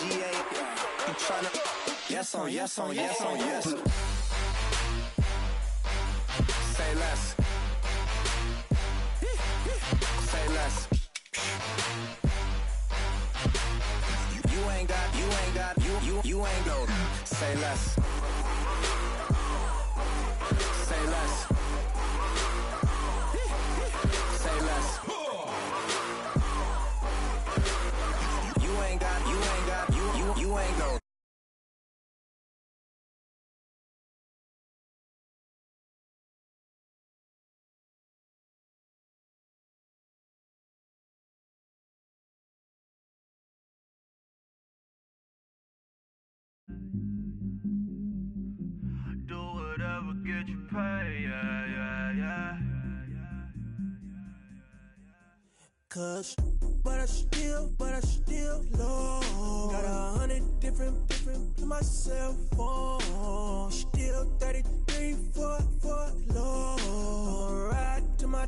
GA. You tryna? Yes on, yes on, yes on, yes. Say less. Say less. You ain't go. Say less. Say less. Say less. You ain't go. Do whatever get you paid, yeah. Cause, but I still low. Got 100 different to my cell phone. Still 33 for low. I'ma ride to my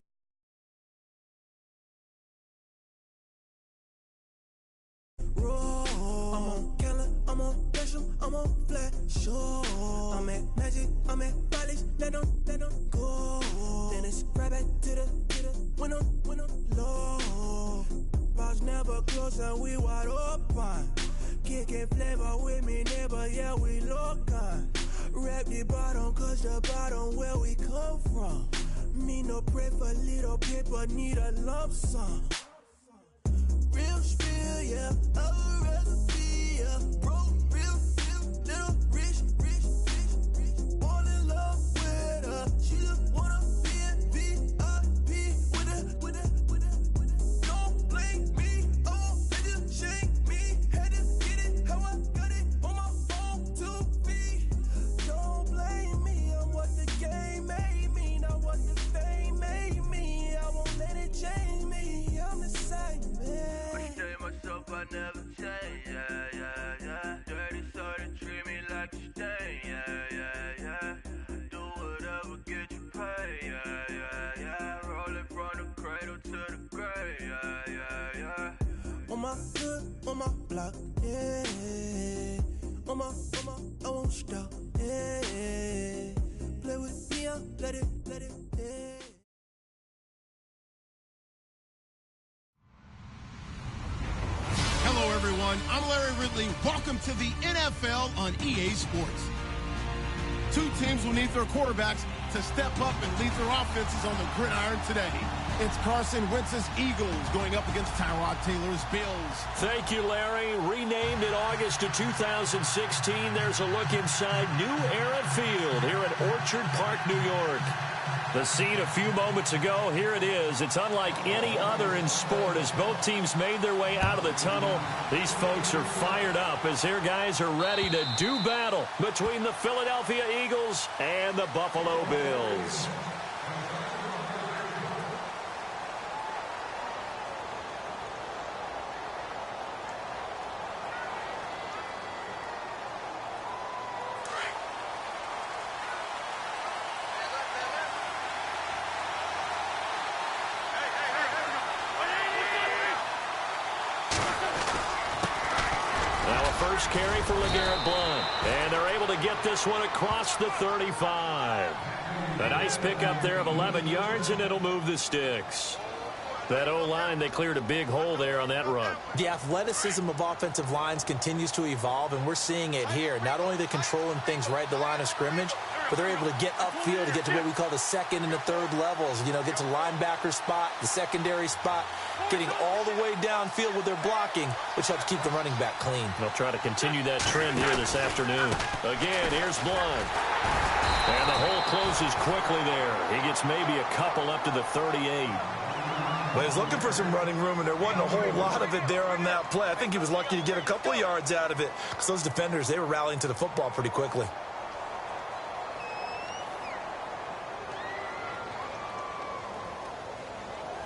roll. I'm on Keller, I'm on Gresham, I'm on Flat Shore. I'm at Magic, I'm at Raleigh, let them go. Then it's right back to the when I'm low. Bars never close and we wide open. Kicking flavor with me, neighbor, yeah, we local. Rap the bottom, cause the bottom where we come from. Me no pray for little paper, need a lump sum. Real spill, yeah, I would rather be, yeah. Broke, real, little rich. All in love with her. She just wanna be in VIP with it. Don't blame me, oh, they just shake me. Had to get it, how I got it on my phone to be. Don't blame me, I'm what the game made me, not what the fame made me. I won't let it change me, I'm the same man. Myself, I never change, yeah. Dirty started treat me like a stain, yeah. Do whatever get you paid, yeah. Rolling from the cradle to the grave, yeah. On my hood, on my block, yeah. On my, I won't stop, yeah. Play with me, let it, yeah. Hello, everyone. I'm Larry Ridley. Welcome to the NFL on EA Sports. Two teams will need their quarterbacks to step up and lead their offenses on the gridiron today. It's Carson Wentz's Eagles going up against Tyrod Taylor's Bills. Thank you, Larry. Renamed in August of 2016, there's a look inside New Era Field here at Orchard Park, New York. The scene a few moments ago, here it is. It's unlike any other in sport as both teams made their way out of the tunnel. These folks are fired up as their guys are ready to do battle between the Philadelphia Eagles and the Buffalo Bills. First carry for LeGarrette Blount. And they're able to get this one across the 35. A nice pickup there of 11 yards, and it'll move the sticks. That O-line, they cleared a big hole there on that run. The athleticism of offensive lines continues to evolve, and we're seeing it here. Not only are they controlling things right at the line of scrimmage, but they're able to get upfield to get to what we call the second and the third levels. You know, get to linebacker spot, the secondary spot, getting all the way downfield with their blocking, which helps keep the running back clean. They'll try to continue that trend here this afternoon. Again, here's Blount. And the hole closes quickly there. He gets maybe a couple up to the 38. Well, he's looking for some running room, and there wasn't a whole lot of it there on that play. I think he was lucky to get a couple of yards out of it because those defenders, they were rallying to the football pretty quickly.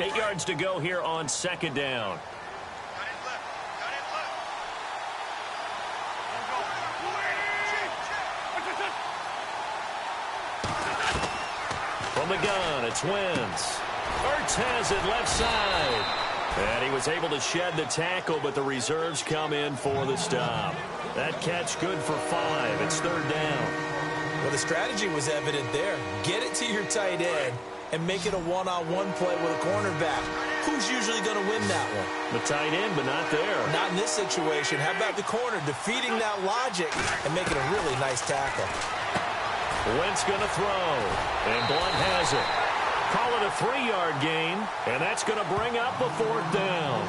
Eight yards to go here on second down. From the gun, it's Wentz. Ertz has it left side. And he was able to shed the tackle, but the reserves come in for the stop. That catch good for 5. It's third down. Well, the strategy was evident there. Get it to your tight end and make it a one-on-one play with a cornerback. Who's usually going to win that one? The tight end, but not there. Not in this situation. How about the corner defeating that logic and making a really nice tackle? Wentz going to throw, and Blunt has it. Call it a 3-yard gain, and that's going to bring up a 4th down.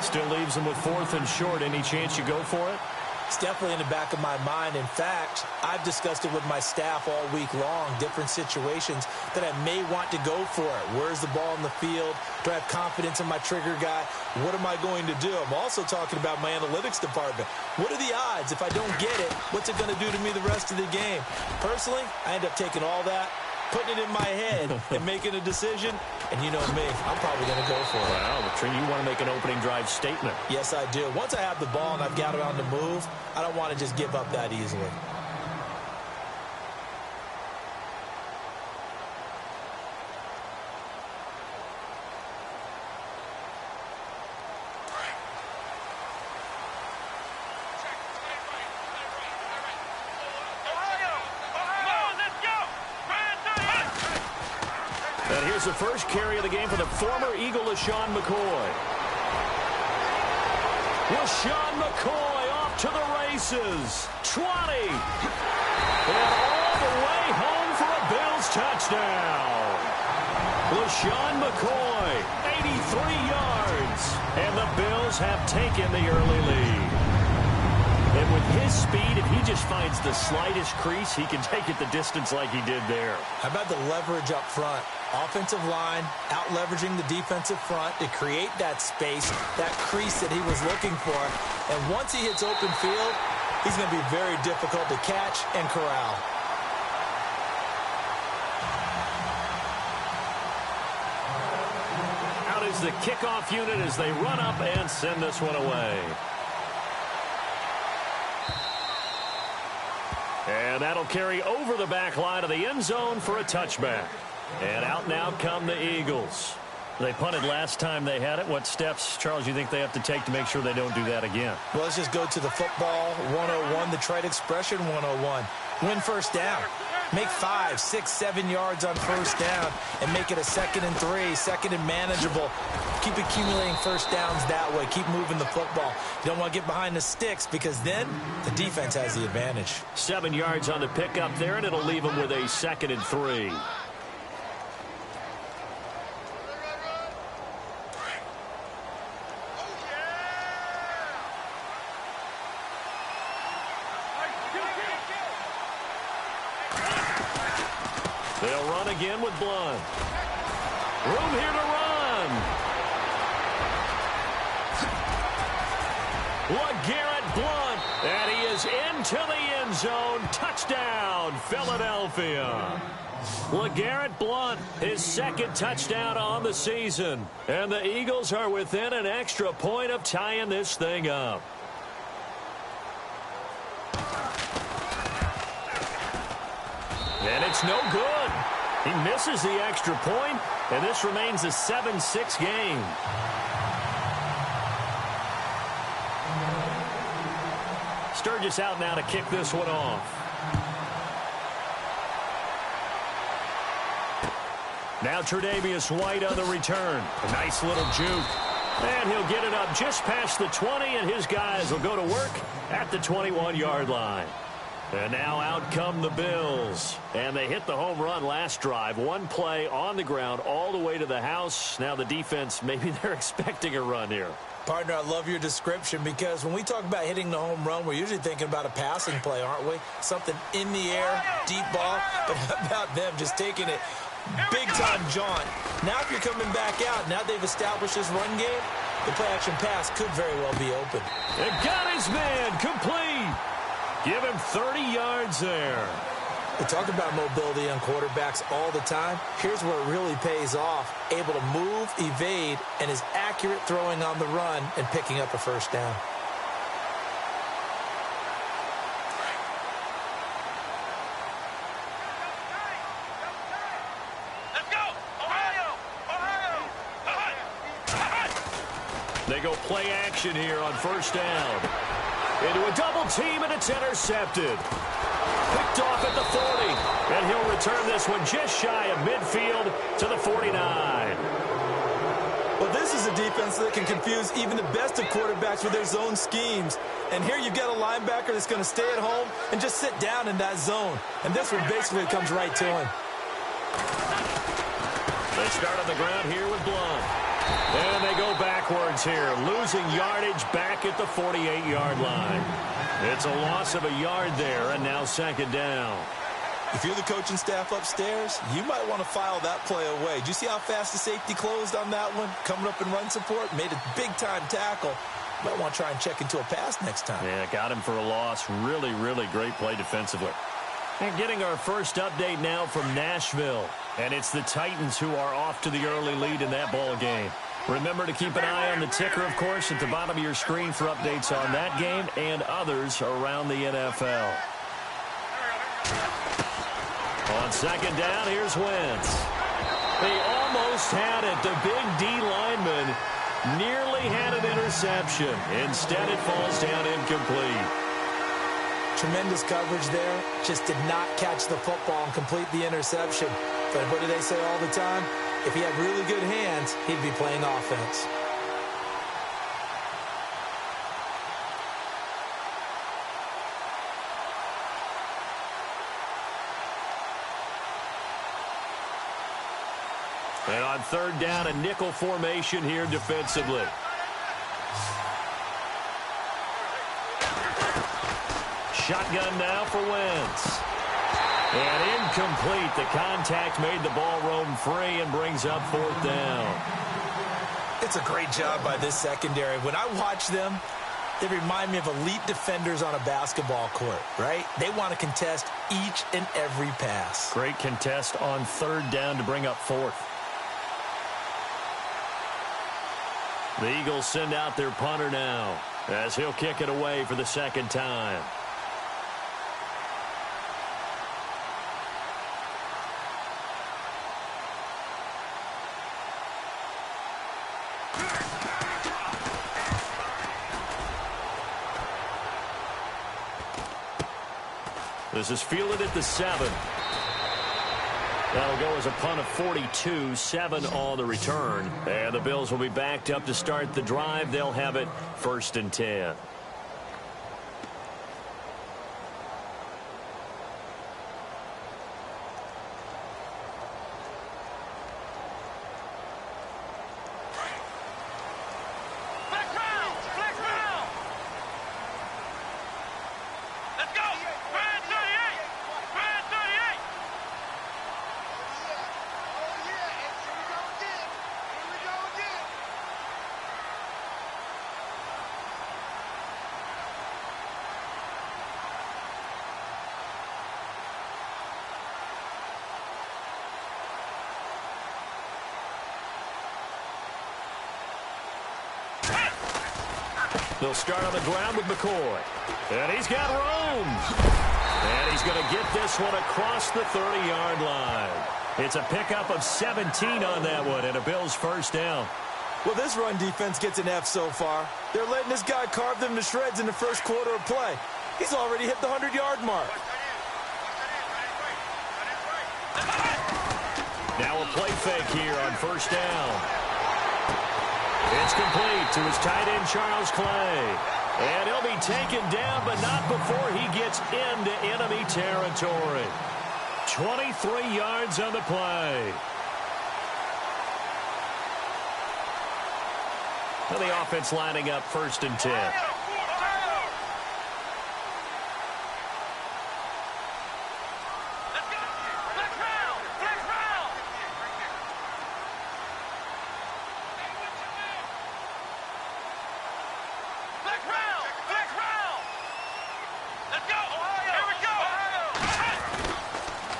Still leaves them with 4th and short. Any chance you go for it? It's definitely in the back of my mind. In fact, I've discussed it with my staff all week long, different situations that I may want to go for it. Where's the ball in the field? Do I have confidence in my trigger guy? What am I going to do? I'm also talking about my analytics department. What are the odds? If I don't get it, what's it going to do to me the rest of the game? Personally, I end up taking all that, putting it in my head and making a decision. And you know me, I'm probably going to go for it. Wow, Latrine, you want to make an opening drive statement. Yes, I do. Once I have the ball and I've got it on the move, I don't want to just give up that easily. And here's the first carry of the game for the former Eagle, LaShawn McCoy. LaShawn McCoy off to the races. 20. And all the way home for a Bills touchdown. LaShawn McCoy, 83 yards. And the Bills have taken the early lead. And with his speed, if he just finds the slightest crease, he can take it the distance like he did there. How about the leverage up front? Offensive line out-leveraging the defensive front to create that space, that crease that he was looking for. And once he hits open field, he's going to be very difficult to catch and corral. Out is the kickoff unit as they run up and send this one away. And that'll carry over the back line of the end zone for a touchback. And out now come the Eagles. They punted last time they had it. What steps, Charles, you think they have to take to make sure they don't do that again? Well, let's just go to the football 101, the trade expression 101. Win first down. Make 5, 6, 7 yards on first down and make it a 2nd and 3, 2nd and manageable. Keep accumulating first downs that way. Keep moving the football. You don't want to get behind the sticks because then the defense has the advantage. 7 yards on the pickup there, and it'll leave them with a 2nd and 3. They'll run again with Blunt. Room here to run. LeGarrette Blunt. And he is into the end zone. Touchdown, Philadelphia. LeGarrette Blunt, his 2nd touchdown on the season. And the Eagles are within an extra point of tying this thing up. And it's no good. He misses the extra point, and this remains a 7-6 game. Sturgis out now to kick this one off. Now Tre'Davious White on the return. A nice little juke. And he'll get it up just past the 20, and his guys will go to work at the 21-yard line. And now out come the Bills. And they hit the home run last drive. One play on the ground all the way to the house. Now the defense, maybe they're expecting a run here. Partner, I love your description because when we talk about hitting the home run, we're usually thinking about a passing play, aren't we? Something in the air, deep ball. But how about them just taking it big-time jaunt? Now if you're coming back out, now they've established this run game, the play-action pass could very well be open. And got his man complete. Give him 30 yards there. We talk about mobility on quarterbacks all the time. Here's where it really pays off. Able to move, evade, and is accurate throwing on the run and picking up a first down. They go play action here on first down. Into a double team, and it's intercepted. Picked off at the 40, and he'll return this one just shy of midfield to the 49. Well, this is a defense that can confuse even the best of quarterbacks with their zone schemes. And here you've got a linebacker that's going to stay at home and just sit down in that zone. And this one basically comes right to him. They start on the ground here with Blunt. And they go backwards here, losing yardage back at the 48-yard line. It's a loss of a yard there, and now second down. If you're the coaching staff upstairs, you might want to file that play away. Did you see how fast the safety closed on that one? Coming up in run support, made a big-time tackle. Might want to try and check into a pass next time. Yeah, got him for a loss. Really, really great play defensively. And getting our first update now from Nashville. And it's the Titans who are off to the early lead in that ball game. Remember to keep an eye on the ticker, of course, at the bottom of your screen for updates on that game and others around the NFL. On second down, here's Wentz. They almost had it. The big D lineman nearly had an interception. Instead, it falls down incomplete. Tremendous coverage there. Just did not catch the football and complete the interception. But what do they say all the time? If he had really good hands, he'd be playing offense. And on third down, a nickel formation here defensively. Shotgun now for Wentz. And incomplete. The contact made the ball roam free and brings up fourth down. It's a great job by this secondary. When I watch them, they remind me of elite defenders on a basketball court, right? They want to contest each and every pass. Great contest on third down to bring up fourth. The Eagles send out their punter now as he'll kick it away for the second time. This is fielded at the 7. That'll go as a punt of 42, 7 on the return. And the Bills will be backed up to start the drive. They'll have it first and 10. They'll start on the ground with McCoy. And he's got room. And he's going to get this one across the 30-yard line. It's a pickup of 17 on that one and a Bills first down. Well, this run defense gets an F so far. They're letting this guy carve them to shreds in the first quarter of play. He's already hit the 100-yard mark. Now a play fake here on first down. It's complete to his tight end, Charles Clay. And he'll be taken down, but not before he gets into enemy territory. 23 yards on the play. And the offense lining up first and 10.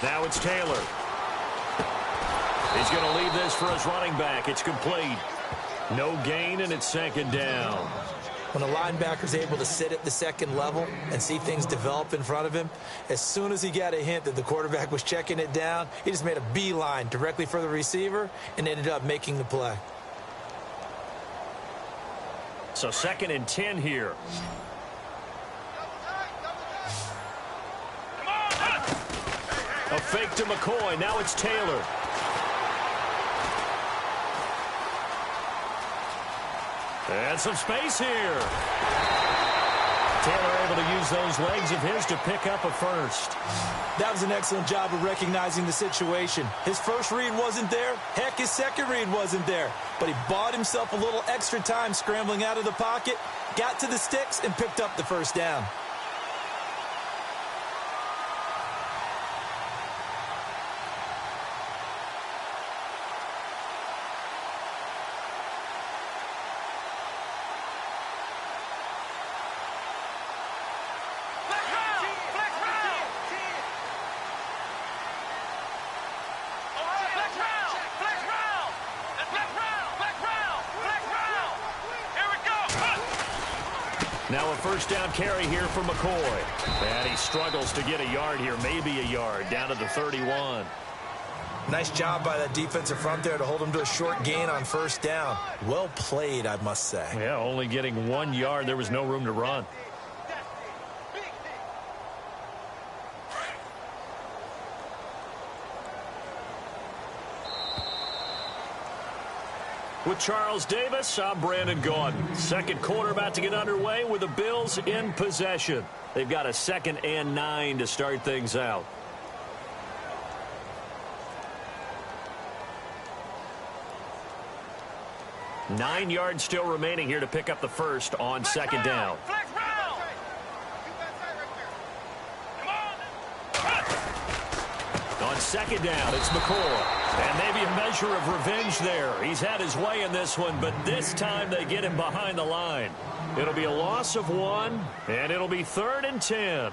Now it's Taylor. He's going to leave this for his running back. It's complete. No gain, and it's second down. When a linebacker's able to sit at the second level and see things develop in front of him, as soon as he got a hint that the quarterback was checking it down, he just made a beeline directly for the receiver and ended up making the play. So 2nd and 10 here. A fake to McCoy. Now it's Taylor. And some space here. Taylor able to use those legs of his to pick up a first. That was an excellent job of recognizing the situation. His first read wasn't there. Heck, his second read wasn't there. But he bought himself a little extra time scrambling out of the pocket, got to the sticks, and picked up the first down. Now a first down carry here for McCoy. And he struggles to get a yard here, maybe a yard, down to the 31. Nice job by that defensive front there to hold him to a short gain on first down. Well played, I must say. Yeah, only getting 1 yard. There was no room to run. With Charles Davis, I'm Brandon Gaudin. Second quarter about to get underway with the Bills in possession. They've got a 2nd and 9 to start things out. Nine yards still remaining here to pick up the first on second down. On second down, it's McCoy. And maybe a measure of revenge there. He's had his way in this one, but this time they get him behind the line. It'll be a loss of 1, and it'll be 3rd and 10.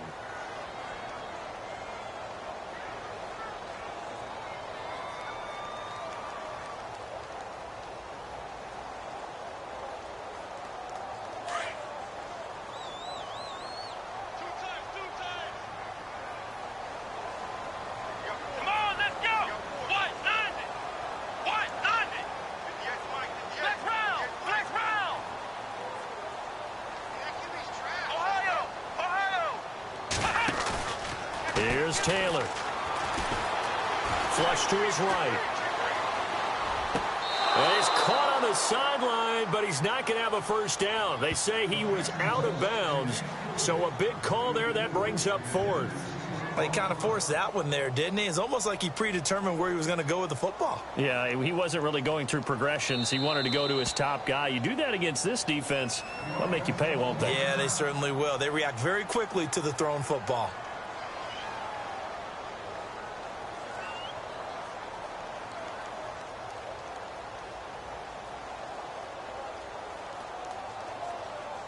Here's Taylor. Flush to his right. Well, he's caught on the sideline, but he's not going to have a first down. They say he was out of bounds, so a big call there. That brings up 4th. Well, he kind of forced that one there, didn't he? It's almost like he predetermined where he was going to go with the football. Yeah, he wasn't really going through progressions. He wanted to go to his top guy. You do that against this defense, they'll make you pay, won't they? Yeah, they certainly will. They react very quickly to the thrown football.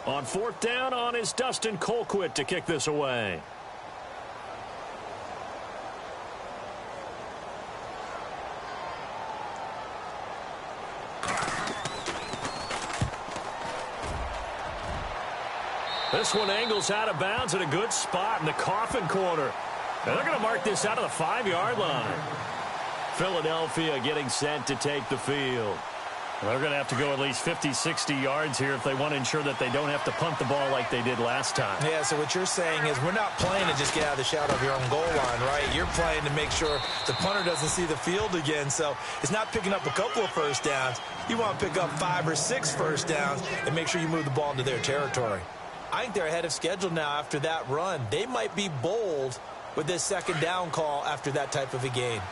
On 4th down, on is Dustin Colquitt to kick this away. This one angles out of bounds at a good spot in the coffin corner. And they're going to mark this out of the 5-yard line. Philadelphia getting set to take the field. They're going to have to go at least 50, 60 yards here if they want to ensure that they don't have to punt the ball like they did last time. Yeah, so what you're saying is we're not playing to just get out of the shadow of your own goal line, right? You're playing to make sure the punter doesn't see the field again. So it's not picking up a couple of first downs. You want to pick up 5 or 6 first downs and make sure you move the ball into their territory. I think they're ahead of schedule now after that run. They might be bold with this second down call after that type of a gain.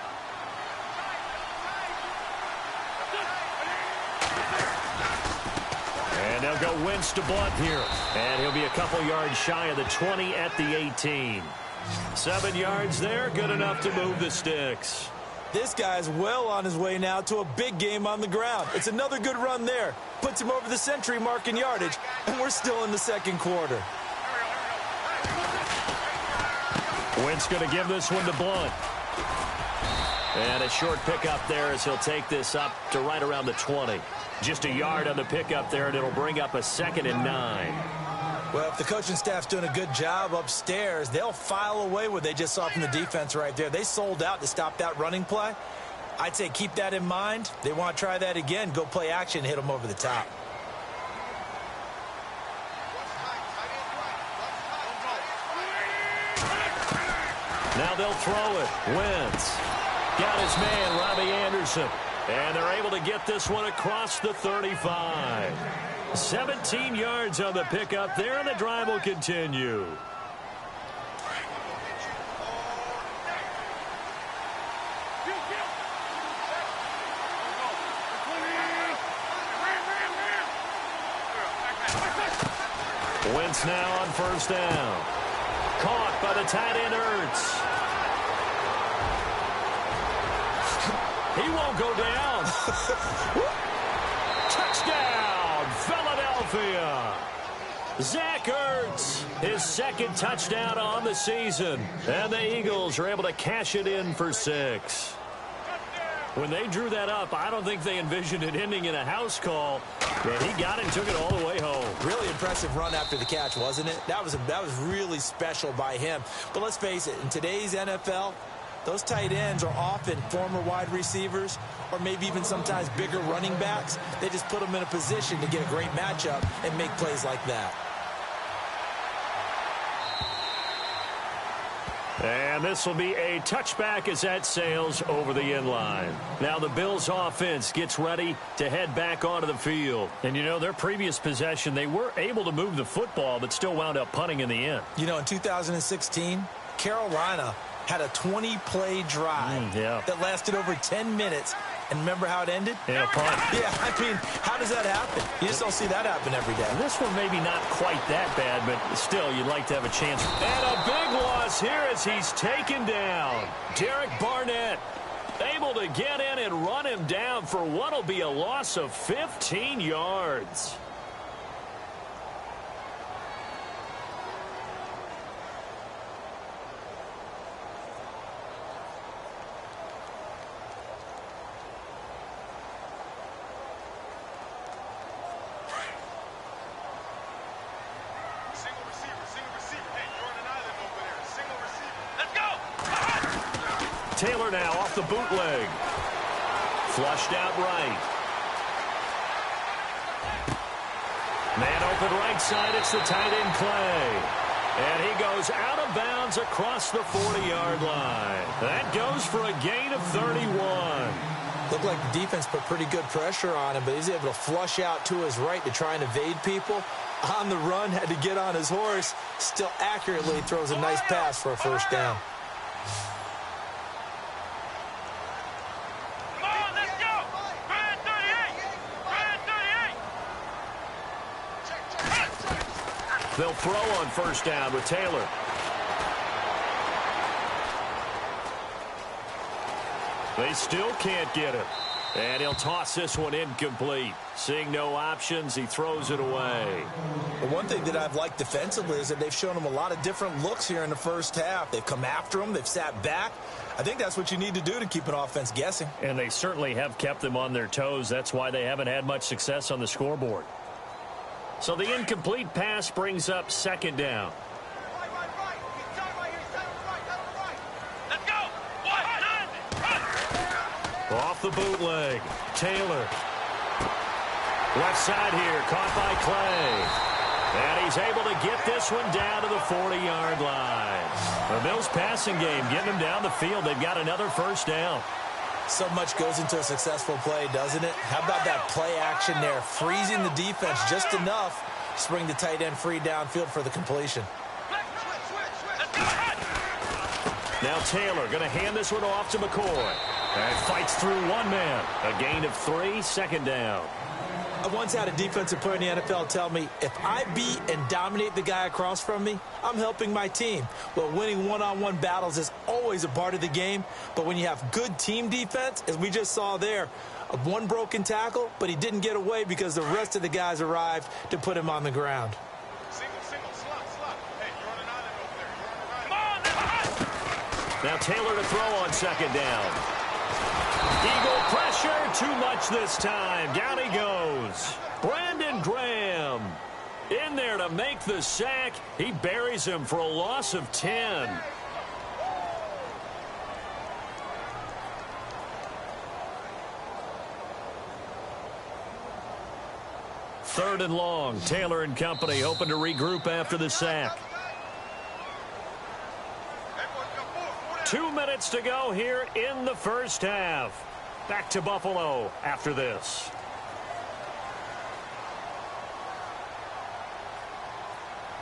And they'll go Wentz to Blunt here. And he'll be a couple yards shy of the 20 at the 18. 7 yards there, good enough to move the sticks. This guy's well on his way now to a big game on the ground. It's another good run there. Puts him over the century mark in yardage, and we're still in the second quarter. Wentz going to give this one to Blunt. And a short pickup there as he'll take this up to right around the 20. Just a yard on the pickup there, and it'll bring up a 2nd and 9. Well, if the coaching staff's doing a good job upstairs, they'll file away what they just saw from the defense right there. They sold out to stop that running play. I'd say keep that in mind. They want to try that again. Go play action, hit them over the top. Now they'll throw it. Wentz got his man, Robbie Anderson. And they're able to get this one across the 35. 17 yards on the pickup there, and the drive will continue. Wentz now on first down. Caught by the tight end, Ertz. He won't go down. Touchdown, Philadelphia. Zach Ertz, his second touchdown on the season. And the Eagles are able to cash it in for 6. When they drew that up, I don't think they envisioned it ending in a house call. But he got it and took it all the way home. Really impressive run after the catch, wasn't it? That was really special by him. But let's face it, in today's NFL, those tight ends are often former wide receivers or maybe even sometimes bigger running backs. They just put them in a position to get a great matchup and make plays like that. And this will be a touchback as that sails over the end line. Now the Bills offense gets ready to head back onto the field. And, you know, their previous possession, they were able to move the football but still wound up punting in the end. You know, in 2016, Carolina had a 20-play drive that lasted over 10 minutes. And remember how it ended? Yeah, punt. Yeah, I mean, how does that happen? You just don't see that happen every day. This one maybe not quite that bad, but still, you'd like to have a chance. And a big loss here as he's taken down. Derek Barnett able to get in and run him down for what will be a loss of 15 yards. Taylor now off the bootleg. Flushed out right. Man open right side. It's the tight end Clay. And he goes out of bounds across the 40-yard line. That goes for a gain of 31. Looked like the defense put pretty good pressure on him, but he's able to flush out to his right to try and evade people. On the run, had to get on his horse. Still accurately throws a nice pass for a first down. They'll throw on first down with Taylor. They still can't get it. And he'll toss this one incomplete. Seeing no options, he throws it away. Well, one thing that I've liked defensively is that they've shown him a lot of different looks here in the first half. They've come after him. They've sat back. I think that's what you need to do to keep an offense guessing. And they certainly have kept them on their toes. That's why they haven't had much success on the scoreboard. So the incomplete pass brings up second down. Off the bootleg. Taylor. Left side here. Caught by Clay. And he's able to get this one down to the 40-yard line. The Bills passing game getting them down the field. They've got another first down. So much goes into a successful play, doesn't it? How about that play action there? Freezing the defense just enough to bring the tight end free downfield for the completion. Now Taylor going to hand this one off to McCoy. And fights through one man. A gain of 3, second down. I once had a defensive player in the NFL tell me, if I beat and dominate the guy across from me, I'm helping my team. Well, winning one-on-one battles is always a part of the game, but when you have good team defense, as we just saw there, one broken tackle, but he didn't get away because the rest of the guys arrived to put him on the ground. Now Taylor to throw on second down. Eagle pressure, too much this time. Down he goes. Brandon Graham in there to make the sack. He buries him for a loss of 10. Third and long. Taylor and company hoping to regroup after the sack. 2 minutes to go here in the first half. Back to Buffalo after this.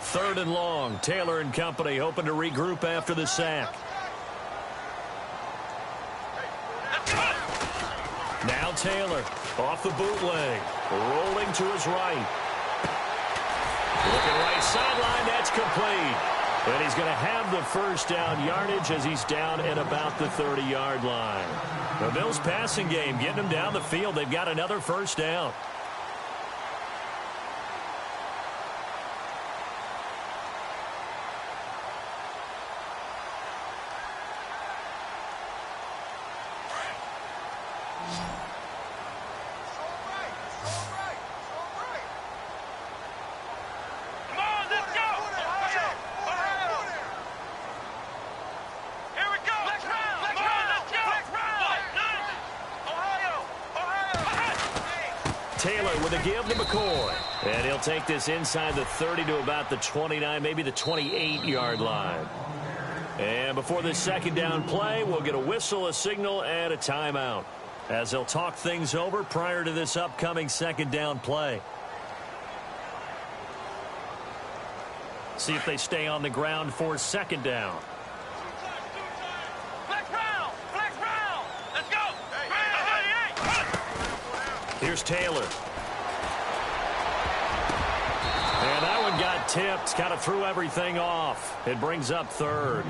Third and long. Taylor and company hoping to regroup after the sack. Now Taylor off the bootleg. Rolling to his right. Looking right sideline. That's complete. And he's going to have the first down yardage as he's down at about the 30-yard line. The Bills passing game getting them down the field. They've got another first down. Taylor with a give to McCoy. And he'll take this inside the 30 to about the 29, maybe the 28-yard line. And before this second down play, we'll get a whistle, a signal, and a timeout, as they'll talk things over prior to this upcoming second down play. See if they stay on the ground for second down. Here's Taylor. And that one got tipped. Kind of threw everything off. It brings up third.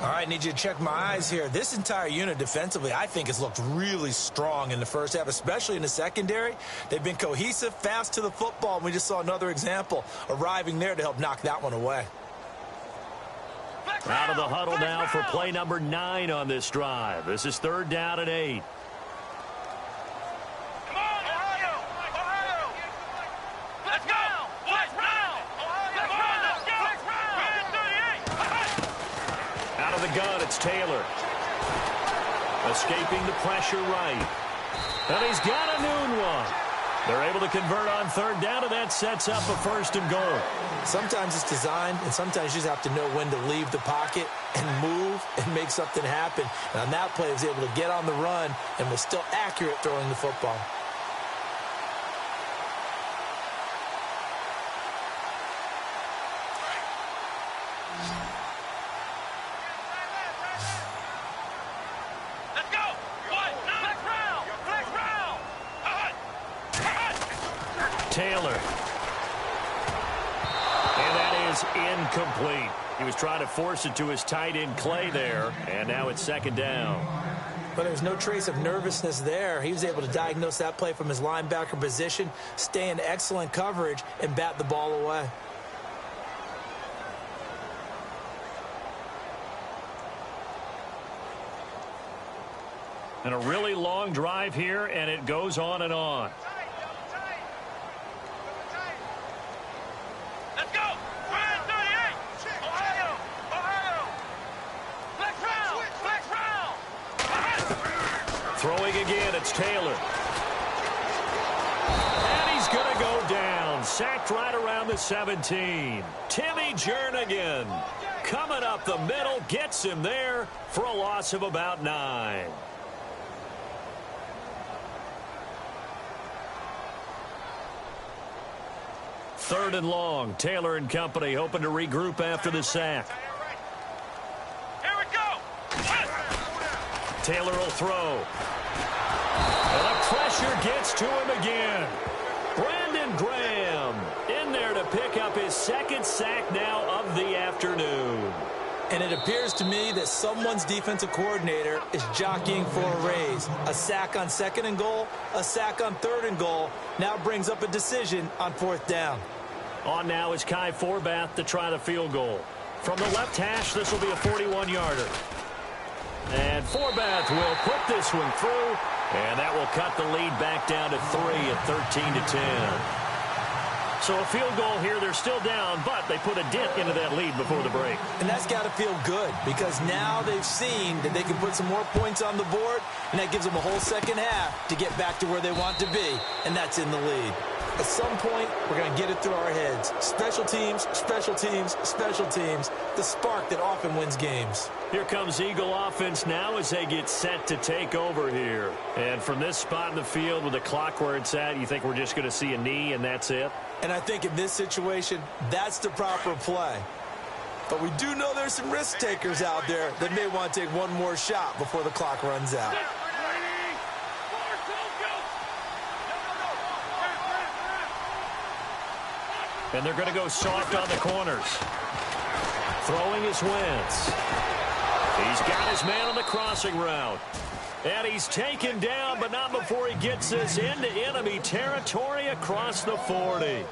All right, need you to check my eyes here. This entire unit defensively, I think, has looked really strong in the first half, especially in the secondary. They've been cohesive, fast to the football, and we just saw another example arriving there to help knock that one away. Out of the huddle now for play number 9 on this drive. This is third down and 8. Gun, it's Taylor. Escaping the pressure right. And he's got a noon one. They're able to convert on third down, and that sets up a first and goal. Sometimes it's designed, and sometimes you just have to know when to leave the pocket and move and make something happen. And on that play, he was able to get on the run and was still accurate throwing the football. Taylor. And that is incomplete. He was trying to force it to his tight end Clay there, and now it's second down. But there's no trace of nervousness there. He was able to diagnose that play from his linebacker position, stay in excellent coverage, and bat the ball away. And a really long drive here, and it goes on and on. Throwing again, it's Taylor. And he's going to go down. Sacked right around the 17. Timmy Jernigan coming up the middle, gets him there for a loss of about 9. Third and long. Taylor and company hoping to regroup after the sack. Taylor will throw. And the pressure gets to him again. Brandon Graham in there to pick up his second sack now of the afternoon. And it appears to me that someone's defensive coordinator is jockeying for a raise. A sack on second and goal, a sack on third and goal. Now brings up a decision on fourth down. On now is Kai Forbath to try the field goal. From the left hash, this will be a 41-yarder. And Forbath will put this one through, and that will cut the lead back down to 3 at 13-10. So a field goal here, they're still down, but they put a dent into that lead before the break. And that's got to feel good, because now they've seen that they can put some more points on the board, and that gives them a whole second half to get back to where they want to be, and that's in the lead. At some point, we're going to get it through our heads. Special teams, special teams, special teams. The spark that often wins games. Here comes Eagle offense now as they get set to take over here. And from this spot in the field with the clock where it's at, you think we're just going to see a knee and that's it? And I think in this situation, that's the proper play. But we do know there's some risk takers out there that may want to take one more shot before the clock runs out. And they're going to go soft on the corners. Throwing is Wentz. He's got his man on the crossing route. And he's taken down, but not before he gets this into enemy territory across the 40.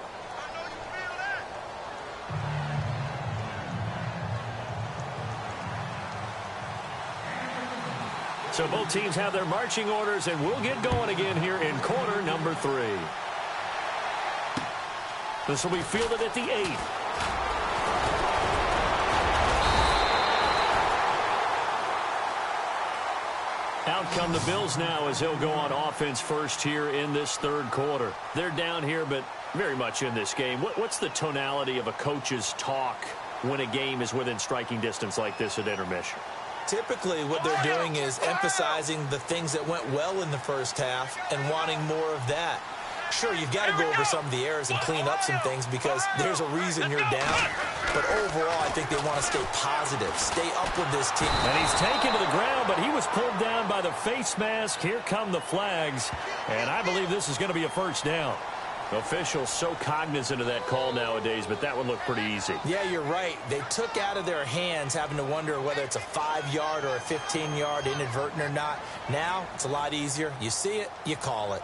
So both teams have their marching orders, and we'll get going again here in quarter number 3. This will be fielded at the 8. Out come the Bills now as they'll go on offense first here in this third quarter. They're down here, but very much in this game. What's the tonality of a coach's talk when a game is within striking distance like this at intermission? Typically, what they're doing is emphasizing the things that went well in the first half and wanting more of that. Sure, you've got to go over some of the errors and clean up some things because there's a reason you're down. But overall, I think they want to stay positive, stay up with this team. And he's taken to the ground, but he was pulled down by the face mask. Here come the flags, and I believe this is going to be a first down. Officials so cognizant of that call nowadays, but that would look pretty easy. Yeah, you're right. They took out of their hands having to wonder whether it's a 5-yard or a 15-yard inadvertent or not. Now, it's a lot easier. You see it, you call it.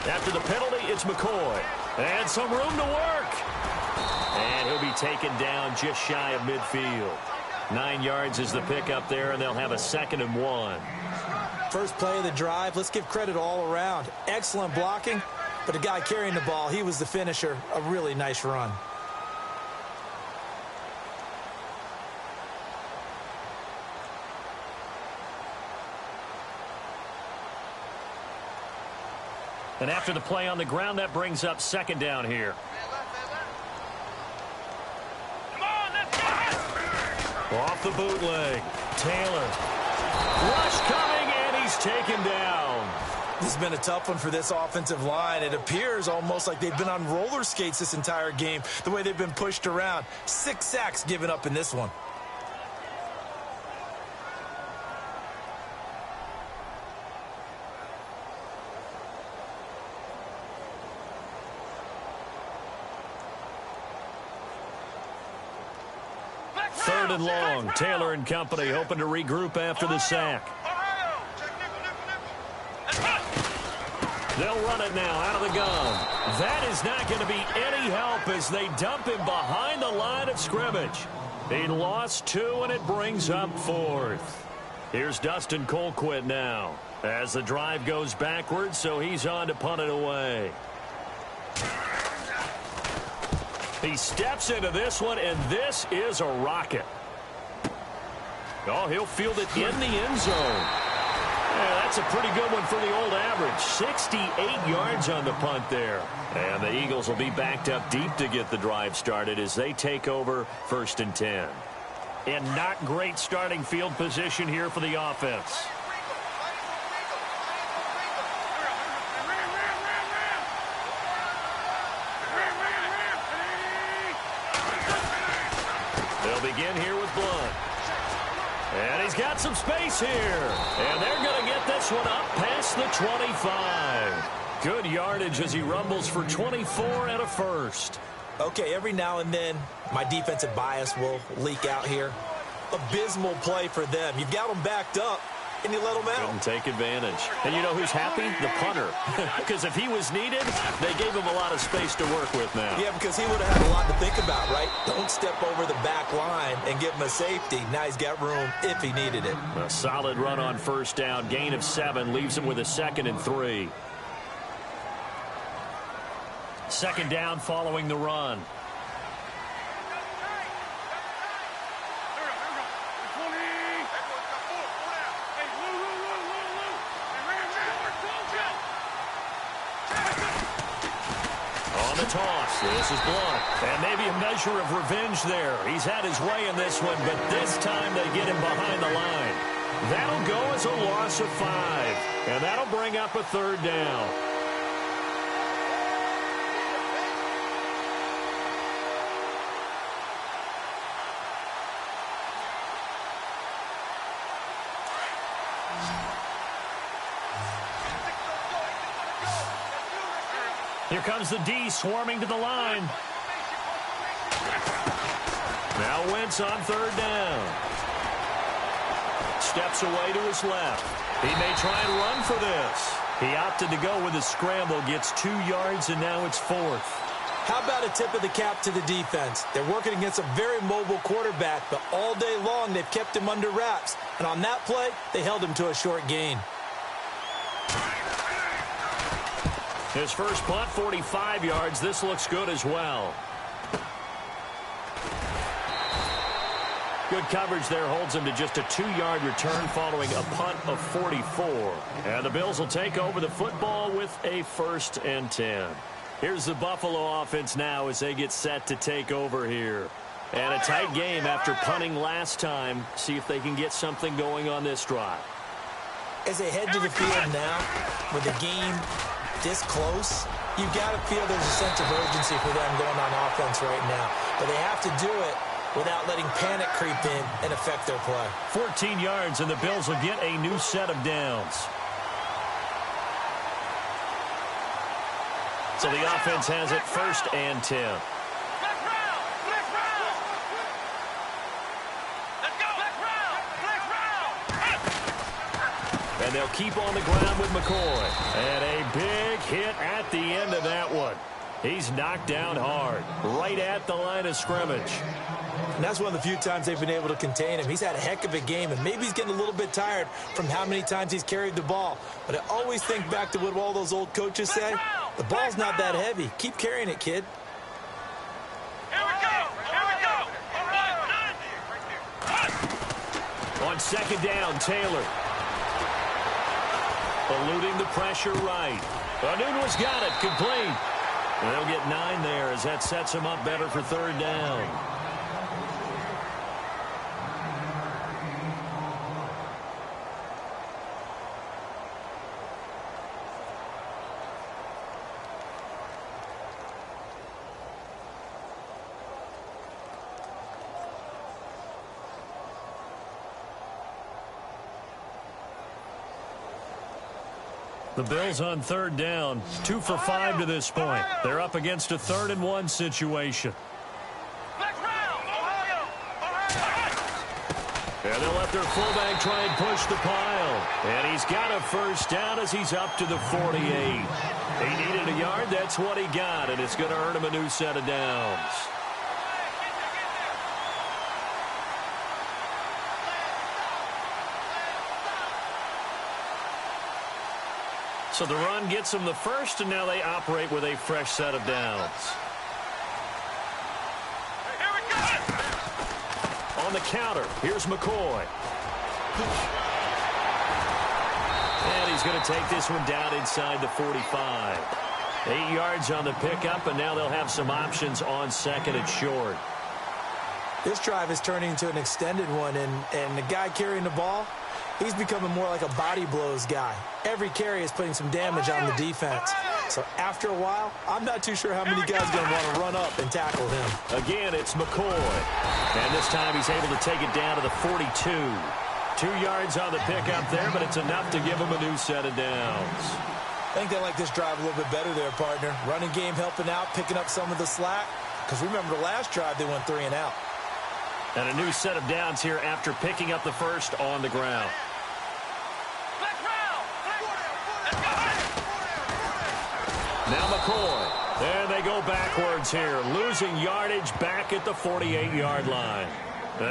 After the penalty, it's McCoy. And some room to work. And he'll be taken down just shy of midfield. 9 yards is the pickup there, and they'll have a 2nd and 1. First play of the drive, let's give credit all around. Excellent blocking, but the guy carrying the ball, he was the finisher. A really nice run. And after the play on the ground, that brings up 2nd down here. Off the bootleg. Taylor. Rush coming, and he's taken down. This has been a tough one for this offensive line. It appears almost like they've been on roller skates this entire game, the way they've been pushed around. 6 sacks given up in this one. Third and long. Taylor and company hoping to regroup after the sack. They'll run it now out of the gun. That is not going to be any help as they dump him behind the line of scrimmage. He lost 2, and it brings up 4th. Here's Dustin Colquitt now as the drive goes backwards, so he's on to punt it away. He steps into this one, and this is a rocket. Oh, he'll field it in the end zone. Yeah, that's a pretty good one for the old average. 68 yards on the punt there. And the Eagles will be backed up deep to get the drive started as they take over 1st and 10. And not great starting field position here for the offense. Begin here with Blunt. And he's got some space here. And they're going to get this one up past the 25. Good yardage as he rumbles for 24 and a first. Okay, every now and then, my defensive bias will leak out here. Abysmal play for them. You've got them backed up. and he let him out. Couldn't take advantage. And you know who's happy? The punter. Because if he was needed, they gave him a lot of space to work with now. Yeah, because he would have had a lot to think about, right? Don't step over the back line and give him a safety. Now he's got room if he needed it. A solid run on first down. Gain of 7 leaves him with a 2nd and 3. 2nd down following the run. On the toss, this is blocked. And maybe a measure of revenge there. He's had his way in this one, but this time they get him behind the line. That'll go as a loss of 5. And that'll bring up a 3rd down. Here comes the D swarming to the line. Now Wentz on 3rd down. Steps away to his left. He may try and run for this. He opted to go with a scramble, gets 2 yards, and now it's 4th. How about a tip of the cap to the defense? They're working against a very mobile quarterback, but all day long they've kept him under wraps. And on that play, they held him to a short gain. His first punt, 45 yards. This looks good as well. Good coverage there holds him to just a 2-yard return following a punt of 44. And the Bills will take over the football with a 1st and 10. Here's the Buffalo offense now as they get set to take over here. And a tight game after punting last time. See if they can get something going on this drive. As they head to the field now, with the game this close, you've got to feel there's a sense of urgency for them going on offense right now. But they have to do it without letting panic creep in and affect their play. 14 yards, and the Bills will get a new set of downs. So the offense has it 1st and 10. And they'll keep on the ground with McCoy. And a big hit at the end of that one. He's knocked down hard, right at the line of scrimmage. And that's one of the few times they've been able to contain him. He's had a heck of a game, and maybe he's getting a little bit tired from how many times he's carried the ball. But I always think back to what all those old coaches say. The ball's not that heavy. Keep carrying it, kid. Here we go. Here we go. On 2nd down, Taylor. Eluding the pressure right. Anunu's got it. Complete. And they'll get 9 there as that sets him up better for 3rd down. The Bills on 3rd down, 2 for 5 to this point. They're up against a 3rd and 1 situation. And they'll let their fullback try and push the pile. And he's got a 1st down as he's up to the 48. He needed a yard, that's what he got, and it's going to earn him a new set of downs. So the run gets them the 1st, and now they operate with a fresh set of downs. On the counter, here's McCoy. And he's going to take this one down inside the 45. 8 yards on the pickup, and now they'll have some options on 2nd and short. This drive is turning into an extended one, and the guy carrying the ball, he's becoming more like a body blows guy. Every carry is putting some damage on the defense. So after a while, I'm not too sure how many guys are going to want to run up and tackle him. Again, it's McCoy. And this time he's able to take it down to the 42. 2 yards on the pickup there, but it's enough to give him a new set of downs. I think they like this drive a little bit better there, partner. Running game helping out, picking up some of the slack. Because remember the last drive, they went 3 and out. And a new set of downs here after picking up the 1st on the ground. Now McCoy. And they go backwards here, losing yardage back at the 48-yard line.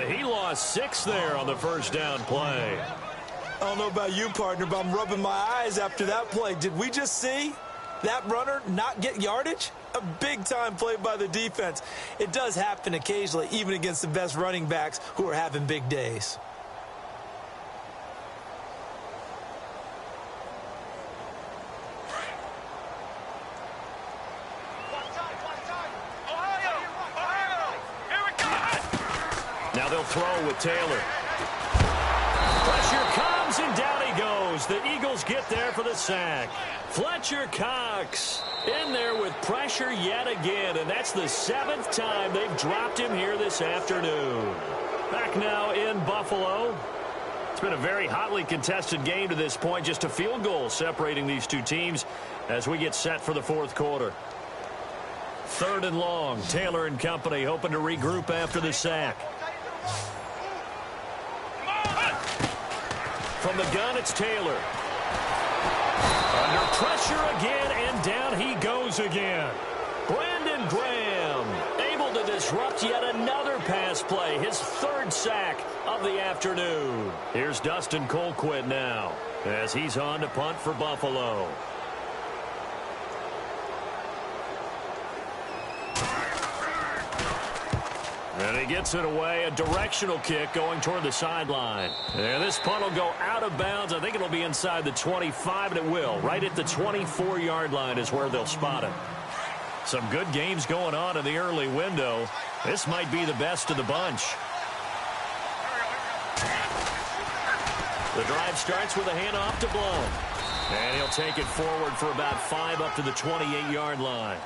He lost 6 there on the first down play. I don't know about you, partner, but I'm rubbing my eyes after that play. Did we just see that runner not get yardage? A big-time play by the defense. It does happen occasionally, even against the best running backs who are having big days. Now they'll throw with Taylor. Pressure comes, and down he goes. The Eagles get there for the sack. Fletcher Cox in there with pressure yet again, and that's the 7th time they've dropped him here this afternoon. Back now in Buffalo. It's been a very hotly contested game to this point. Just a field goal separating these two teams as we get set for the 4th quarter. 3rd and long. Taylor and company hoping to regroup after the sack. From the gun, it's Taylor. Under pressure again, and down he goes again. Brandon Graham able to disrupt yet another pass play, his 3rd sack of the afternoon. Here's Dustin Colquitt now as he's on to punt for Buffalo. And he gets it away, a directional kick going toward the sideline. And this punt will go out of bounds. I think it'll be inside the 25, and it will. Right at the 24-yard line is where they'll spot it. Some good games going on in the early window. This might be the best of the bunch. The drive starts with a handoff to Blunt. And he'll take it forward for about 5 up to the 28-yard line.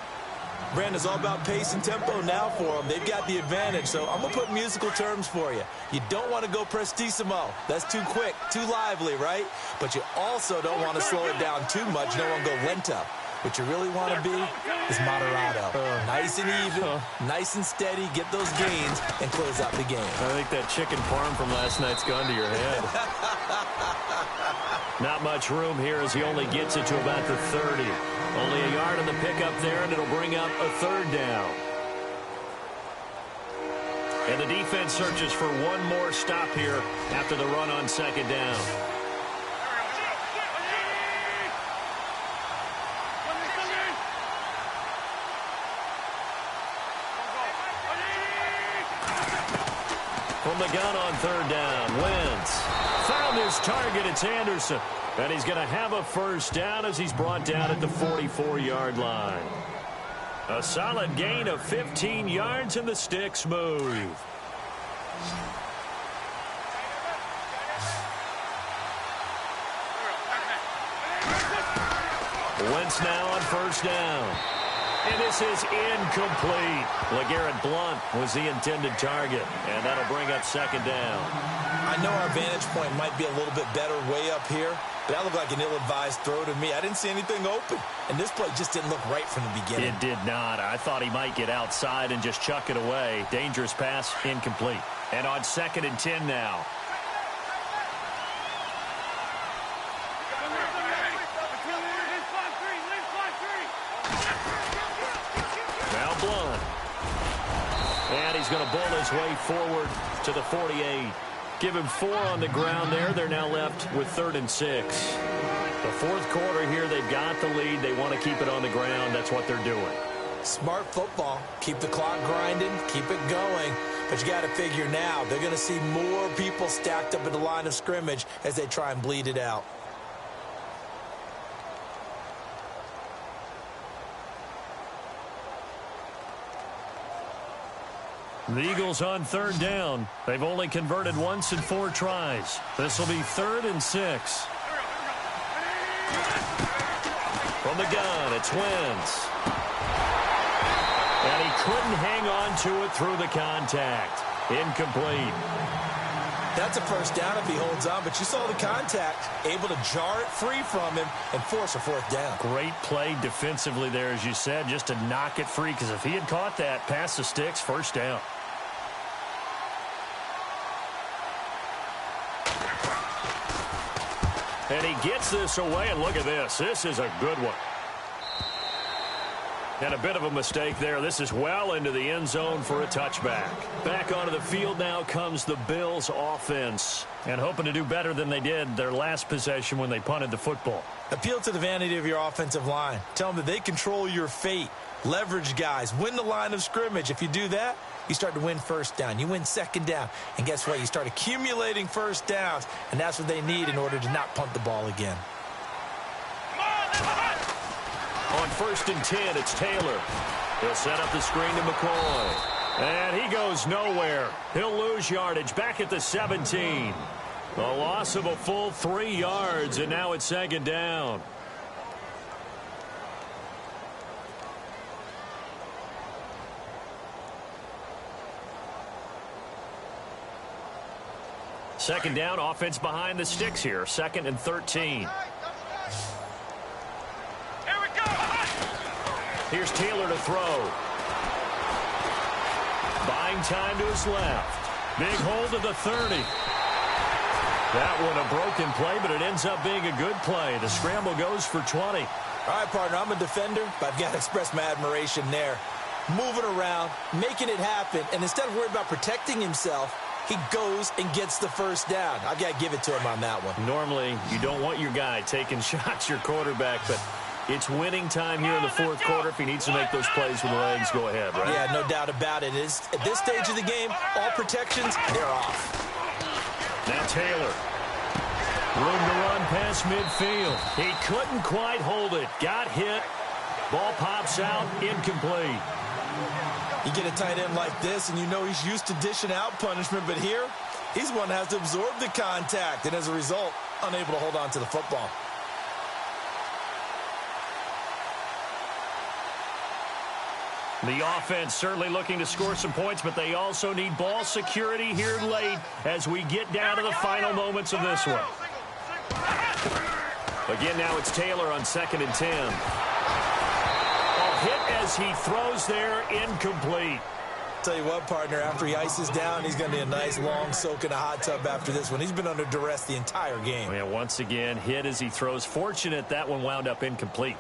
Brandon, it's all about pace and tempo now for them. They've got the advantage, so I'm going to put musical terms for you. You don't want to go prestissimo. That's too quick, too lively, right? But you also don't want to slow it down too much. You don't want to go lento. What you really want to be is moderato. Nice and even, nice and steady, get those gains, and close out the game. I think that chicken parm from last night's gone to your head. Not much room here as he only gets it to about the 30. Only a yard on the pickup there, and it'll bring up a 3rd down. And the defense searches for one more stop here after the run on 2nd down. From the gun on 3rd down, Wentz found his target. It's Anderson. And he's going to have a 1st down as he's brought down at the 44-yard line. A solid gain of 15 yards, and the sticks move. Wentz now on 1st down. And this is incomplete. LeGarrette Blount was the intended target, and that'll bring up 2nd down. I know our vantage point might be a little bit better way up here, but that looked like an ill-advised throw to me. I didn't see anything open, and this play just didn't look right from the beginning. It did not. I thought he might get outside and just chuck it away. Dangerous pass, incomplete. And on 2nd and 10 now. Now Blount. And he's going to bull his way forward to the 48. Give him 4 on the ground there. They're now left with 3rd and 6. The 4th quarter here, they've got the lead. They want to keep it on the ground. That's what they're doing. Smart football. Keep the clock grinding. Keep it going. But you got to figure now, they're going to see more people stacked up at the line of scrimmage as they try and bleed it out. The Eagles on 3rd down. They've only converted once in 4 tries. This will be 3rd and 6. From the gun, it's Wentz. And he couldn't hang on to it through the contact. Incomplete. That's a 1st down if he holds on, but you saw the contact, able to jar it free from him and force a 4th down. Great play defensively there, as you said, just to knock it free, because if he had caught that, past the sticks, 1st down. And he gets this away, and look at this. This is a good one. And a bit of a mistake there. This is well into the end zone for a touchback. Back onto the field now comes the Bills offense. And hoping to do better than they did their last possession when they punted the football. Appeal to the vanity of your offensive line. Tell them that they control your fate. Leverage guys. Win the line of scrimmage. If you do that, you start to win first down. You win second down. And guess what? You start accumulating first downs. And that's what they need in order to not punt the ball again. On 1st and 10, it's Taylor. He'll set up the screen to McCoy. And he goes nowhere. He'll lose yardage back at the 17. A loss of a full 3 yards, and now it's 2nd down. Second down, offense behind the sticks here. 2nd and 13. Here's Taylor to throw. Buying time to his left. Big hold of the 30. That one a broken play, but it ends up being a good play. The scramble goes for 20. All right, partner, I'm a defender, but I've got to express my admiration there. Moving around, making it happen, and instead of worrying about protecting himself, he goes and gets the first down. I've got to give it to him on that one. Normally, you don't want your guy taking shots, your quarterback, but it's winning time here in the 4th quarter. If he needs to make those plays with the legs, go ahead, right? Yeah, no doubt about it. At this stage of the game, all protections, they're off. Now Taylor. Room to run past midfield. He couldn't quite hold it. Got hit. Ball pops out. Incomplete. You get a tight end like this, and you know he's used to dishing out punishment, but here, he's one that has to absorb the contact, and as a result, unable to hold on to the football. The offense certainly looking to score some points, but they also need ball security here late as we get down to the final moments of this one. Again, now it's Taylor on 2nd and 10. A hit as he throws there, incomplete. Tell you what, partner, after he ices down, he's going to be a nice long soak in a hot tub after this one. He's been under duress the entire game. Yeah, once again, hit as he throws. Fortunate that one wound up incomplete.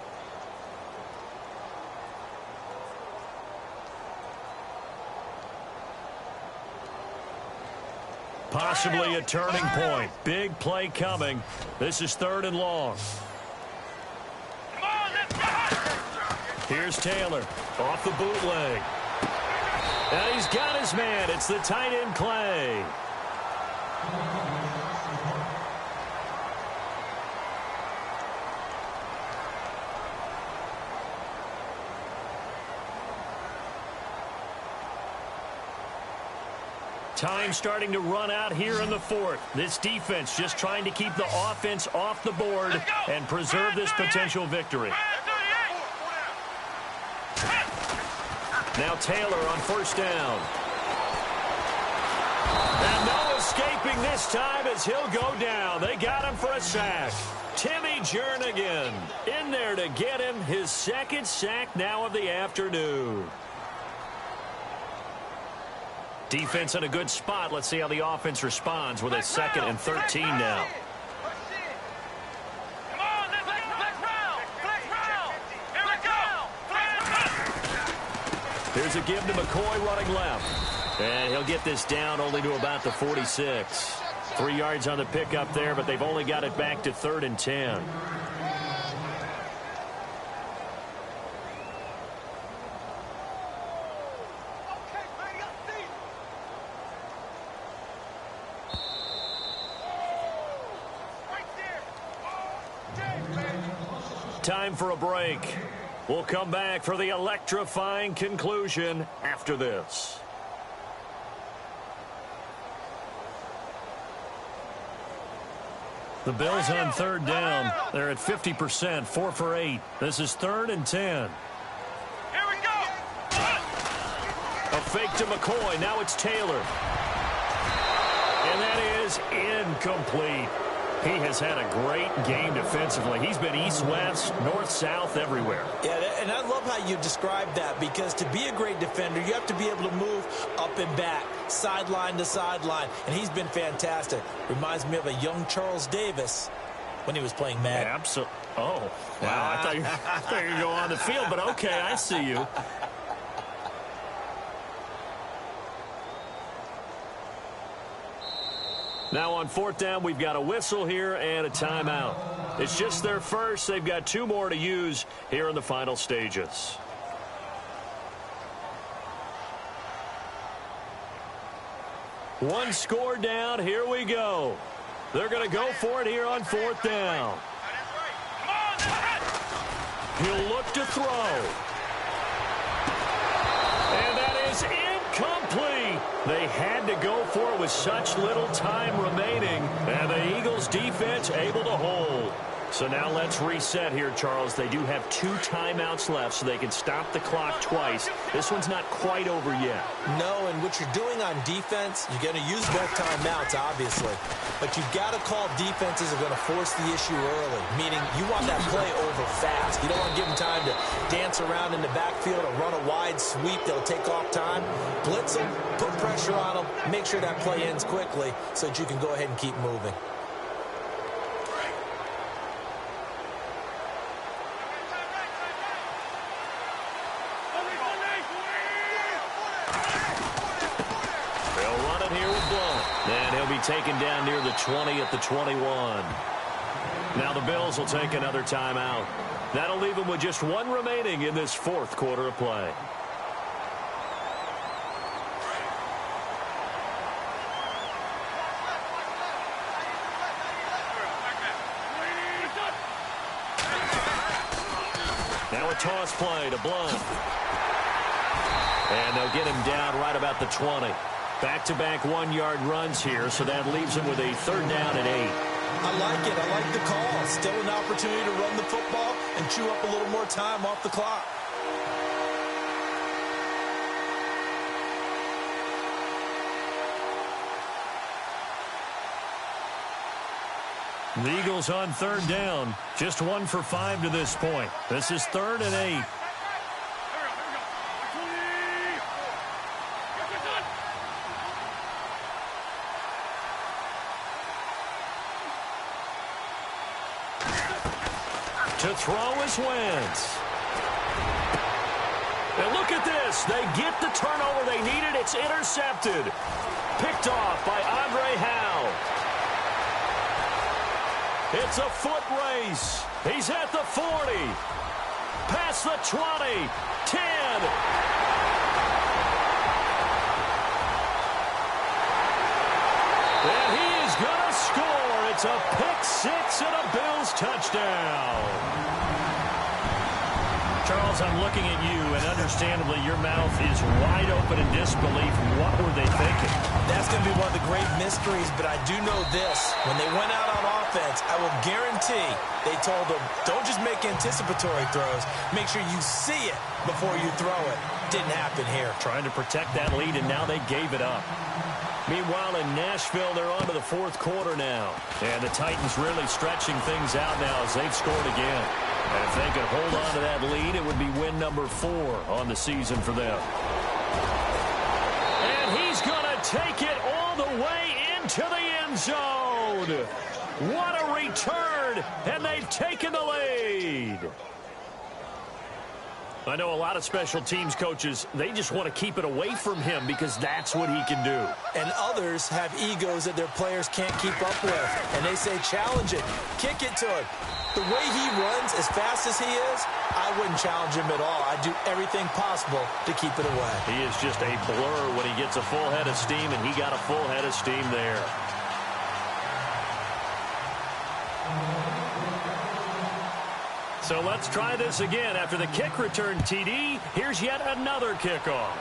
Possibly a turning point. Big play coming. This is 3rd and long. Here's Taylor off the bootleg. And he's got his man. It's the tight end Clay. Time starting to run out here in the 4th. This defense just trying to keep the offense off the board and preserve this potential victory. Now Taylor on 1st down. And no escaping this time as he'll go down. They got him for a sack. Timmy Jernigan in there to get him his 2nd sack now of the afternoon. Defense in a good spot. Let's see how the offense responds with a 2nd and 13 now. Here's a give to McCoy running left. And he'll get this down only to about the 46. 3 yards on the pickup there, but they've only got it back to 3rd and 10. Time for a break. We'll come back for the electrifying conclusion after this. The Bills on 3rd down. They're at 50%, 4 for 8. This is 3rd and 10. Here we go. A fake to McCoy. Now it's Taylor. And that is incomplete. He has had a great game defensively. He's been east-west, north-south, everywhere. Yeah, and I love how you describe that, because to be a great defender, you have to be able to move up and back, sideline to sideline, and he's been fantastic. Reminds me of a young Charles Davis when he was playing Madden. Absolutely. Oh, wow. I thought you were going to go on the field, but okay, I see you. Now on 4th down, we've got a whistle here and a timeout. It's just their first. They've got 2 more to use here in the final stages. One score down. Here we go. They're going to go for it here on 4th down. He'll look to throw. And that is incomplete. They had to go for it with such little time remaining. And the Eagles defense able to hold. So now let's reset here, Charles. They do have 2 timeouts left, so they can stop the clock twice. This one's not quite over yet. No, and what you're doing on defense, you're going to use both timeouts, obviously. But you've got to call defenses are going to force the issue early, meaning you want that play over fast. You don't want to give them time to dance around in the backfield or run a wide sweep that'll take off time. Blitz them, put pressure on them, make sure that play ends quickly so that you can go ahead and keep moving. And he'll be taken down near the 20 at the 21. Now the Bills will take another timeout. That'll leave them with just 1 remaining in this 4th quarter of play. Now a toss play to Blunt. And they'll get him down right about the 20. Back-to-back 1-yard runs here, so that leaves him with a 3rd down and 8. I like it. I like the call. Still an opportunity to run the football and chew up a little more time off the clock. The Eagles on 3rd down. Just 1 for 5 to this point. This is 3rd and 8. To throw is Wentz. And look at this. They get the turnover they needed. It's intercepted. Picked off by Andre Howe. It's a foot race. He's at the 40. Past the 20. 10. And he is going to score. It's a pick 6 and a Bills touchdown. Charles, I'm looking at you, and understandably, your mouth is wide open in disbelief. What were they thinking? That's going to be one of the great mysteries, but I do know this. When they went out on offense, I will guarantee they told them, don't just make anticipatory throws. Make sure you see it before you throw it. Didn't happen here. Trying to protect that lead, and now they gave it up. Meanwhile, in Nashville, they're on to the 4th quarter now. And the Titans really stretching things out now as they've scored again. And if they could hold on to that lead, it would be win number 4 on the season for them. And he's going to take it all the way into the end zone. What a return, and they've taken the lead. I know a lot of special teams coaches, they just want to keep it away from him because that's what he can do. And others have egos that their players can't keep up with. And they say, challenge it, kick it to him. The way he runs as fast as he is, I wouldn't challenge him at all. I'd do everything possible to keep it away. He is just a blur when he gets a full head of steam, and he got a full head of steam there. So let's try this again. After the kick return TD, here's yet another kickoff.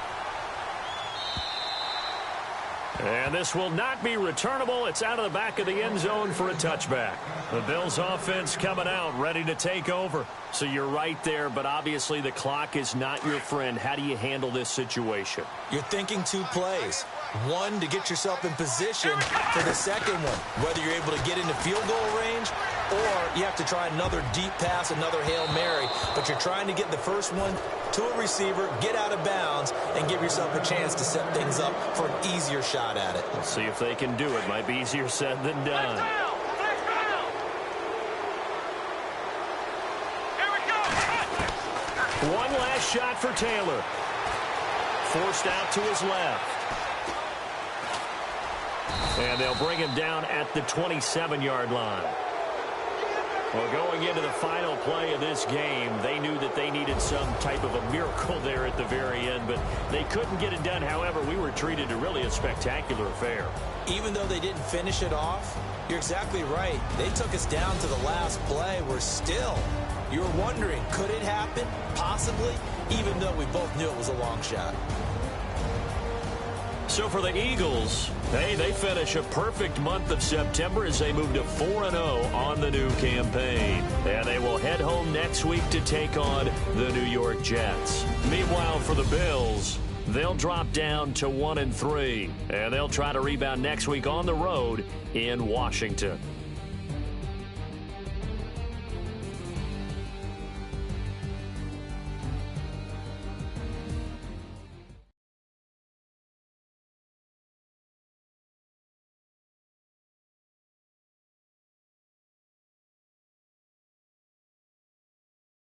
And this will not be returnable. It's out of the back of the end zone for a touchback. The Bills offense coming out, ready to take over. So you're right there, but obviously the clock is not your friend. How do you handle this situation? You're thinking 2 plays. One, to get yourself in position for the second one, whether you're able to get into field goal range or you have to try another deep pass, another Hail Mary, but you're trying to get the first one to a receiver, get out of bounds, and give yourself a chance to set things up for an easier shot at it. Let's see if they can do it. Might be easier said than done. shot for Taylor. Forced out to his left. And they'll bring him down at the 27-yard line. Well, going into the final play of this game, they knew that they needed some type of a miracle there at the very end, but they couldn't get it done. However, we were treated to really a spectacular affair. Even though they didn't finish it off, you're exactly right. They took us down to the last play. We're still, you were wondering, could it happen? Possibly, even though we both knew it was a long shot. So for the Eagles, hey, they finish a perfect month of September as they move to 4-0 on the new campaign. And they will head home next week to take on the New York Jets. Meanwhile, for the Bills, they'll drop down to 1-3, and they'll try to rebound next week on the road in Washington.